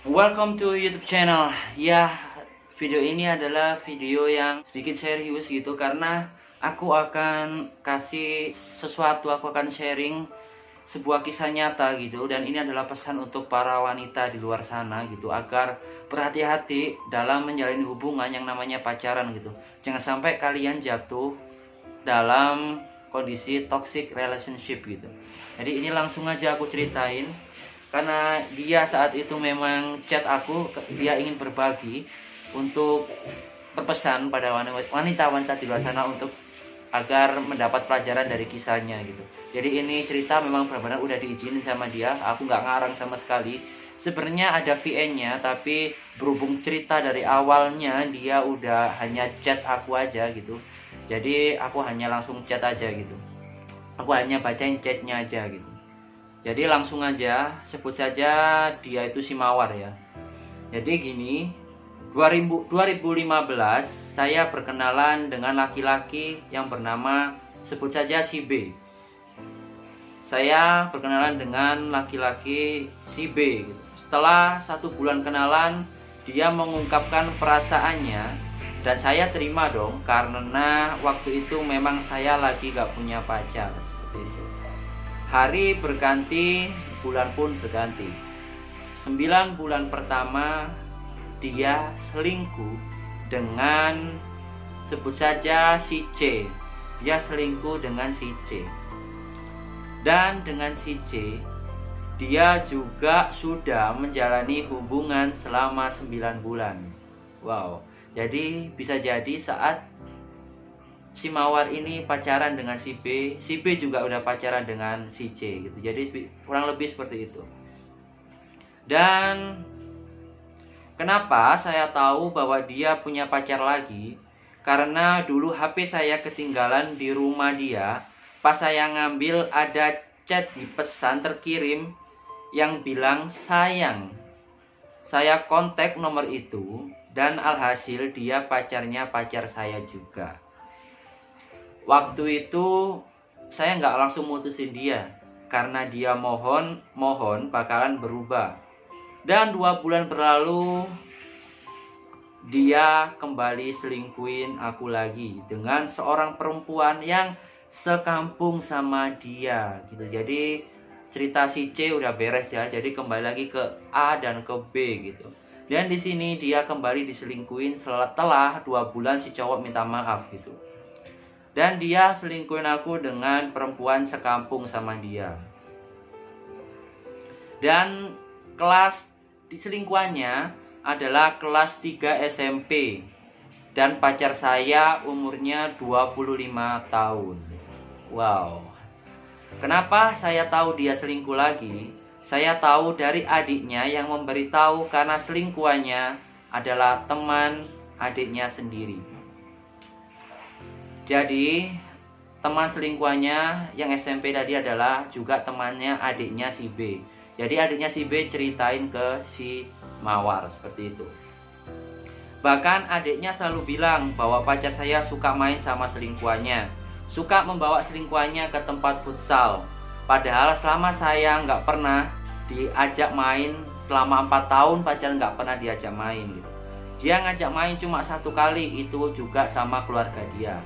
Welcome to YouTube channel. Ya, video ini adalah video yang sedikit serius gitu karena aku akan kasih sesuatu, aku akan sharing sebuah kisah nyata gitu, dan ini adalah pesan untuk para wanita di luar sana gitu agar berhati-hati dalam menjalin hubungan yang namanya pacaran gitu. Jangan sampai kalian jatuh dalam kondisi toxic relationship gitu. Jadi ini langsung aja aku ceritain. Karena dia saat itu memang chat aku, dia ingin berbagi untuk berpesan pada wanita-wanita di luar sana untuk agar mendapat pelajaran dari kisahnya gitu. Jadi ini cerita memang benar-benar udah diizinin sama dia, aku nggak ngarang sama sekali. Sebenarnya ada VN-nya, tapi berhubung cerita dari awalnya dia udah hanya chat aku aja gitu. Jadi aku hanya langsung chat aja gitu. Aku hanya bacain chatnya aja gitu. Jadi langsung aja sebut saja dia itu si Mawar ya. Jadi gini, 2015 saya berkenalan dengan laki-laki yang bernama sebut saja si B. Saya berkenalan dengan laki-laki si B. Setelah 1 bulan kenalan, dia mengungkapkan perasaannya dan saya terima dong, karena waktu itu memang saya lagi gak punya pacar. Seperti itu. Hari berganti, bulan pun berganti. 9 bulan pertama dia selingkuh dengan sebut saja si C. Dia selingkuh dengan si C. Dan dengan si C, dia juga sudah menjalani hubungan selama 9 bulan. Wow. Jadi bisa jadi saat si Mawar ini pacaran dengan si B juga udah pacaran dengan si C gitu. Jadi kurang lebih seperti itu. Dan kenapa saya tahu bahwa dia punya pacar lagi? Karena dulu HP saya ketinggalan di rumah dia. Pas saya ngambil ada chat di pesan terkirim yang bilang sayang. Saya kontak nomor itu dan alhasil dia pacarnya pacar saya juga. Waktu itu saya nggak langsung mutusin dia karena dia mohon bakalan berubah. Dan 2 bulan berlalu dia kembali selingkuhin aku lagi dengan seorang perempuan yang sekampung sama dia gitu. Jadi cerita si C udah beres ya. Jadi kembali lagi ke A dan ke B gitu. Dan di sini dia kembali diselingkuhin setelah 2 bulan si cowok minta maaf gitu. Dan dia selingkuhin aku dengan perempuan sekampung sama dia. Dan kelas selingkuhannya adalah kelas 3 SMP. Dan pacar saya umurnya 25 tahun. Wow. Kenapa saya tahu dia selingkuh lagi? Saya tahu dari adiknya yang memberitahu karena selingkuhannya adalah teman adiknya sendiri. Jadi teman selingkuhannya yang SMP tadi adalah juga temannya adiknya si B. Jadi adiknya si B ceritain ke si Mawar seperti itu. Bahkan adiknya selalu bilang bahwa pacar saya suka main sama selingkuhannya, suka membawa selingkuhannya ke tempat futsal. Padahal selama saya nggak pernah diajak main, selama 4 tahun pacar nggak pernah diajak main gitu. Dia ngajak main cuma 1 kali, itu juga sama keluarga dia.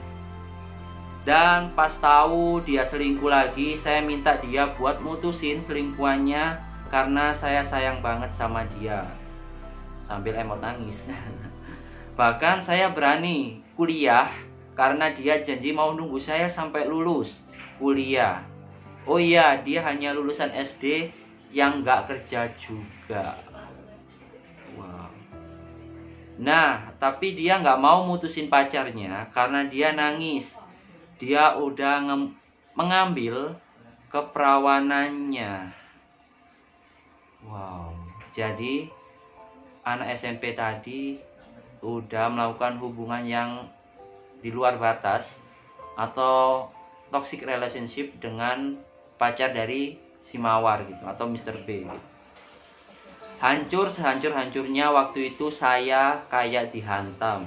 Dan pas tahu dia selingkuh lagi, saya minta dia buat mutusin selingkuhannya karena saya sayang banget sama dia. Sambil emot nangis. Bahkan saya berani kuliah karena dia janji mau nunggu saya sampai lulus kuliah. Oh iya, dia hanya lulusan SD yang gak kerja juga. Wow. Nah, tapi dia gak mau mutusin pacarnya karena dia nangis. Dia udah mengambil keperawanannya. Wow. Jadi anak SMP tadi udah melakukan hubungan yang di luar batas atau toxic relationship dengan pacar dari si Mawar gitu atau Mr. B gitu. Hancur sehancur-hancurnya waktu itu saya kayak dihantam.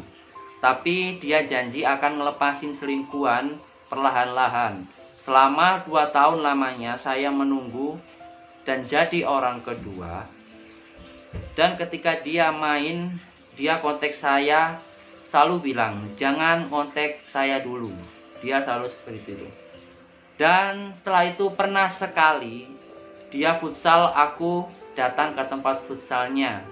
Tapi dia janji akan ngelepasin selingkuhan perlahan-lahan. Selama 2 tahun lamanya saya menunggu dan jadi orang kedua. Dan ketika dia main, dia kontak saya, selalu bilang jangan kontak saya dulu. Dia selalu seperti itu. Dan setelah itu pernah sekali dia futsal, aku datang ke tempat futsalnya,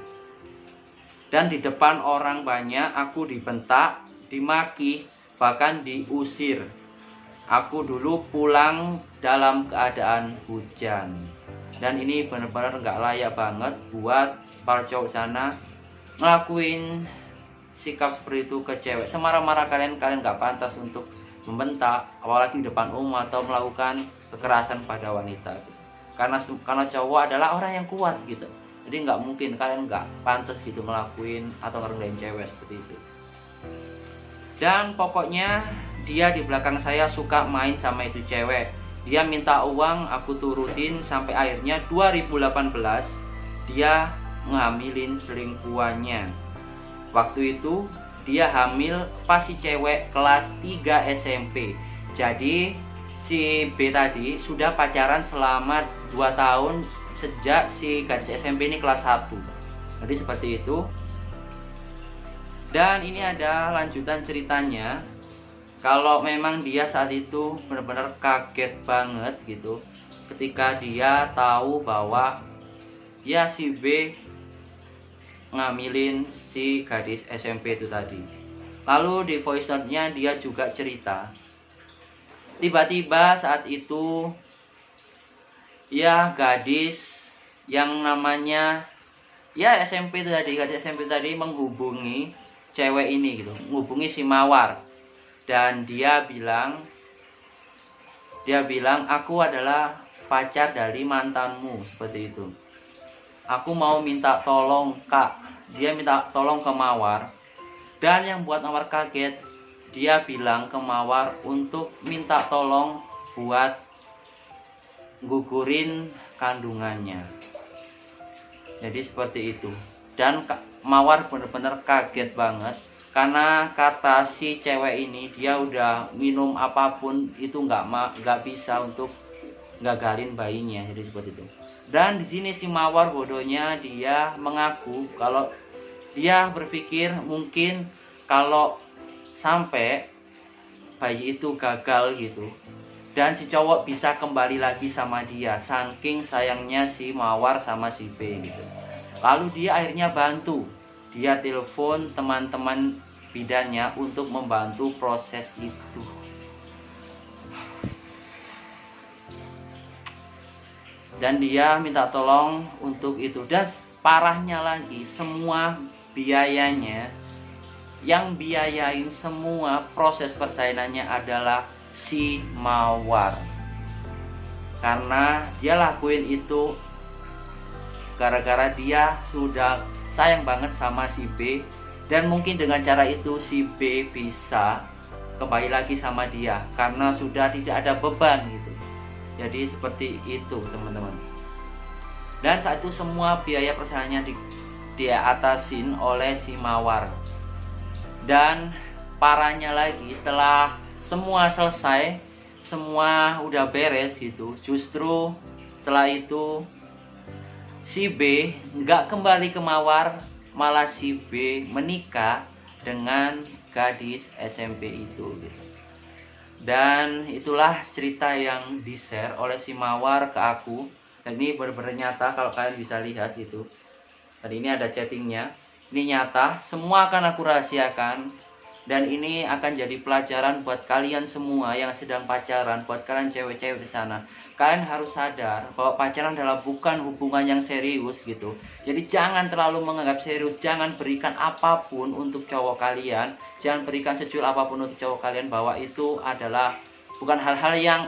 dan di depan orang banyak aku dibentak, dimaki, bahkan diusir. Aku dulu pulang dalam keadaan hujan. Dan ini benar-benar nggak layak banget buat para cowok sana ngelakuin sikap seperti itu ke cewek. Semarah-marah kalian nggak pantas untuk membentak, apalagi di depan umum, atau melakukan kekerasan pada wanita. Karena cowok adalah orang yang kuat gitu. Jadi nggak mungkin kalian nggak pantas gitu ngelakuin atau ngerendahin cewek seperti itu. Dan pokoknya dia di belakang saya suka main sama itu cewek. Dia minta uang, aku turutin, sampai akhirnya 2018 dia ngambilin selingkuhannya. Waktu itu dia hamil pas si cewek kelas 3 SMP. Jadi si B tadi sudah pacaran selama 2 tahun sejak si gadis SMP ini kelas 1. Jadi seperti itu. Dan ini ada lanjutan ceritanya. Kalau memang dia saat itu benar-benar kaget banget gitu ketika dia tahu bahwa ya si B ngambilin si gadis SMP itu tadi. Lalu di voice note-nya dia juga cerita, tiba-tiba saat itu ya gadis yang namanya ya SMP itu tadi, gadis SMP tadi menghubungi cewek ini gitu, menghubungi si Mawar. Dan dia bilang aku adalah pacar dari mantanmu, seperti itu. Aku mau minta tolong kak. Dia minta tolong ke Mawar. Dan yang buat Mawar kaget, dia bilang ke Mawar untuk minta tolong buat gugurin kandungannya. Jadi seperti itu. Dan Mawar benar-benar kaget banget, karena kata si cewek ini dia udah minum apapun itu nggak bisa untuk gagalin bayinya. Jadi seperti itu. Dan di sini si Mawar bodohnya dia mengaku kalau dia berpikir mungkin kalau sampai bayi itu gagal gitu, dan si cowok bisa kembali lagi sama dia, saking sayangnya si Mawar sama si B gitu. Lalu dia akhirnya bantu. Dia telepon teman-teman bidannya untuk membantu proses itu. Dan dia minta tolong untuk itu. Dan parahnya lagi, semua biayanya, yang biayain semua proses persalinannya adalah si Mawar. Karena dia lakuin itu gara-gara dia sudah sayang banget sama si B, dan mungkin dengan cara itu si B bisa kembali lagi sama dia karena sudah tidak ada beban gitu. Jadi seperti itu teman-teman. Dan saat itu semua biaya persalinannya diatasin oleh si Mawar. Dan parahnya lagi, setelah semua selesai, semua udah beres gitu, justru setelah itu si B nggak kembali ke Mawar, malah si B menikah dengan gadis SMP itu gitu. Dan itulah cerita yang di-share oleh si Mawar ke aku. Dan ini benar-benar nyata, kalau kalian bisa lihat itu. Dan ini ada chattingnya. Ini nyata, semua akan aku rahasiakan. Dan ini akan jadi pelajaran buat kalian semua yang sedang pacaran, buat kalian cewek-cewek di sana. Kalian harus sadar bahwa pacaran adalah bukan hubungan yang serius gitu. Jadi jangan terlalu menganggap serius, jangan berikan apapun untuk cowok kalian, jangan berikan secuil apapun untuk cowok kalian, bahwa itu adalah bukan hal-hal yang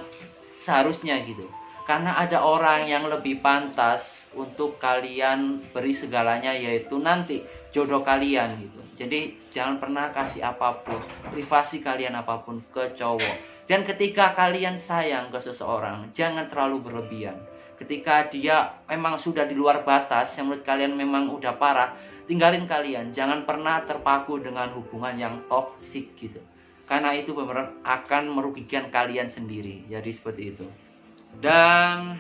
seharusnya gitu. Karena ada orang yang lebih pantas untuk kalian beri segalanya, yaitu nanti jodoh kalian gitu. Jadi jangan pernah kasih apapun, privasi kalian apapun ke cowok. Dan ketika kalian sayang ke seseorang, jangan terlalu berlebihan. Ketika dia memang sudah di luar batas, yang menurut kalian memang udah parah, tinggalin kalian. Jangan pernah terpaku dengan hubungan yang toksik gitu. Karena itu benar-benar akan merugikan kalian sendiri. Jadi seperti itu. Dan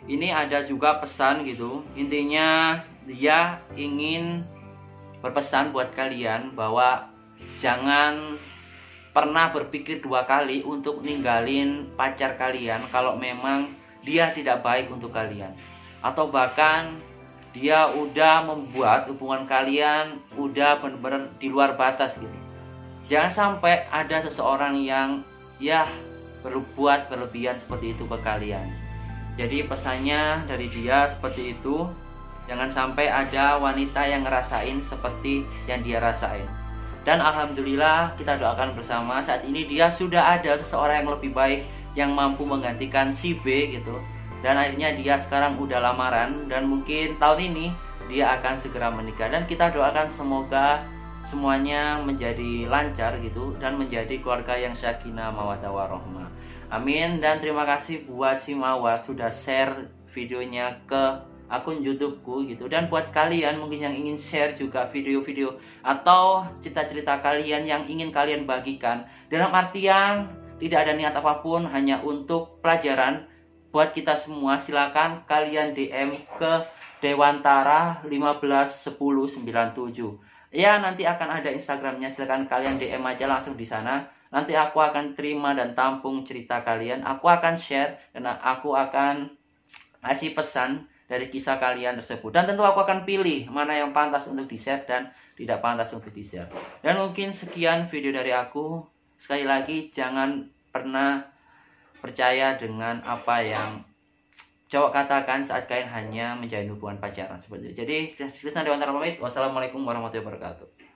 ini ada juga pesan gitu. Intinya dia ingin berpesan buat kalian bahwa jangan pernah berpikir dua kali untuk ninggalin pacar kalian kalau memang dia tidak baik untuk kalian, atau bahkan dia udah membuat hubungan kalian udah benar-benar di luar batas gitu. Jangan sampai ada seseorang yang ya berbuat berlebihan seperti itu ke kalian. Jadi pesannya dari dia seperti itu. Jangan sampai ada wanita yang ngerasain seperti yang dia rasain. Dan alhamdulillah kita doakan bersama, saat ini dia sudah ada seseorang yang lebih baik yang mampu menggantikan si B gitu. Dan akhirnya dia sekarang udah lamaran, dan mungkin tahun ini dia akan segera menikah. Dan kita doakan semoga semuanya menjadi lancar gitu, dan menjadi keluarga yang sakinah mawaddah warahmah. Amin. Dan terima kasih buat si Mawar sudah share videonya ke akun YouTubeku gitu. Dan buat kalian mungkin yang ingin share juga video-video atau cerita-cerita kalian yang ingin kalian bagikan, dalam artian tidak ada niat apapun, hanya untuk pelajaran buat kita semua, silakan kalian DM ke Dewantara 151097. Ya, nanti akan ada Instagramnya, silakan kalian DM aja langsung di sana. Nanti aku akan terima dan tampung cerita kalian. Aku akan share dan aku akan kasih pesan dari kisah kalian tersebut. Dan tentu aku akan pilih mana yang pantas untuk di-share dan tidak pantas untuk di-share. Dan mungkin sekian video dari aku. Sekali lagi, jangan pernah percaya dengan apa yang cowok katakan saat kalian hanya menjalin hubungan pacaran seperti itu. Jadi, Krisna Dewantara pamit. Wassalamualaikum warahmatullahi wabarakatuh.